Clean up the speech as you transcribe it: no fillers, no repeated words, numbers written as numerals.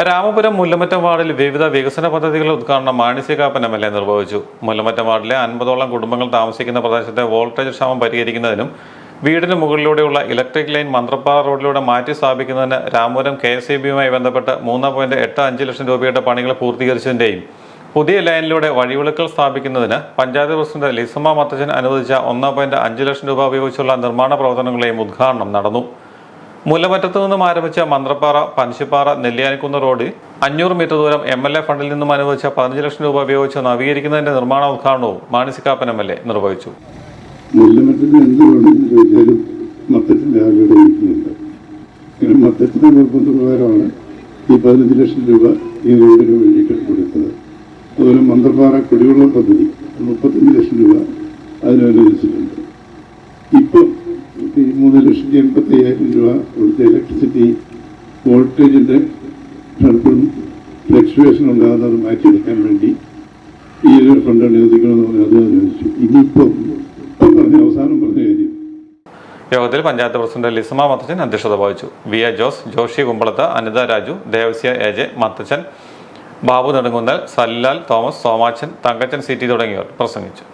രാമപുരം മുല്ലമറ്റം വാർഡിൽ വിവിധ വികസന പദ്ധതികളുടെ ഉദ്ഘാടനം മാണി സി കാപ്പൻ MLA നിർവഹിച്ചു. മുല്ലമറ്റം വാർഡിലെ 50ഓളം കുടുംബങ്ങൾ താമസിക്കുന്ന പ്രദേശത്തെ വോൾട്ടേജ് ക്ഷാമം പരിഹരിക്കുന്നതിനും വീടിന് മുകളിലൂടെയുള്ള ഇലക്ട്രിക് ലൈൻ മന്ത്രപ്പാറ റോഡിലൂടെ മാറ്റി സ്ഥാപിക്കുന്നതിന് രാമപുരം KSEBയുമായി ബന്ധപ്പെട്ട് 3.85 ലക്ഷം രൂപയുടെ പണികൾ പൂർത്തീകരിച്ചതിന്റെയും പുതിയ ലൈനിലൂടെ വഴിവിളക്കുകൾ സ്ഥാപിക്കുന്നതിന് പഞ്ചായത്ത് പ്രസിഡന്റ് ലിസമ്മ മത്തച്ചൻ അനുവദിച്ച 1.5 ലക്ഷം രൂപ ഉപയോഗിച്ചുള്ള നിർമ്മാണ പ്രവർത്തനങ്ങളെയും ഉദ്ഘാടനം നടന്നു. മുല്ലമറ്റത്തു നിന്നും ആരംഭിച്ച മന്ത്രപ്പാറ പനശിപ്പാറ നെല്ലിയാനിക്കുന്ന് റോഡ് 500 മീറ്റർ ദൂരം MLA ഫണ്ടിൽ നിന്നും അനുവദിച്ച 15 ലക്ഷം രൂപ ഉപയോഗിച്ച് നവീകരിക്കുന്നതിന്റെ നിർമ്മാണ ഉദ്ഘാടനവും മാണി സി കാപ്പൻ MLA നിർവഹിച്ചു. മുല്ലമറ്റത്തിന് എന്ത് വേണമെന്ന് ചോദിച്ചാലും മത്തത്തിന്റെ ആളുകളുടെ വീട്ടിലുണ്ട്. മത്തത്തിന്റെ നിർബന്ധപ്രകാരമാണ് ഈ 15 ലക്ഷം രൂപ ഈ റോഡിന് വേണ്ടിയിട്ട് കൊടുത്തത്. അതുപോലെ മന്ത്രപ്പാറ കുടിവെള്ള പദ്ധതി 35 ലക്ഷം രൂപ അതിനനുവദിച്ചിട്ടുണ്ട്. ഇപ്പം 3,85,000 രൂപ ഇവിടുത്തെ ഇലക്ട്രിസിറ്റി വോൾട്ടേജിൻ്റെ ഫ്ലക്ച്വേഷൻ ഉണ്ടാകുന്നത് മാറ്റിയെടുക്കാൻ വേണ്ടി ഈ ഒരു ഫണ്ട് അനുവദിക്കണമെന്ന് പറഞ്ഞാൽ അത് അനുവദിച്ചു. ഇനിയിപ്പം അവസാനം പറഞ്ഞ കാര്യം. യോഗത്തിൽ പഞ്ചായത്ത് പ്രസിഡന്റ് ലിസമ്മ മത്തച്ചൻ അധ്യക്ഷത വഹിച്ചു. VA Jose, Joshy Kumbalath, Anitha Raju, Devasya AJ, Mathachan, Babu Nedunkunnal, Sallal Thomas, Somachan, Thankachan CT തുടങ്ങിയവർ പ്രസംഗിച്ചു.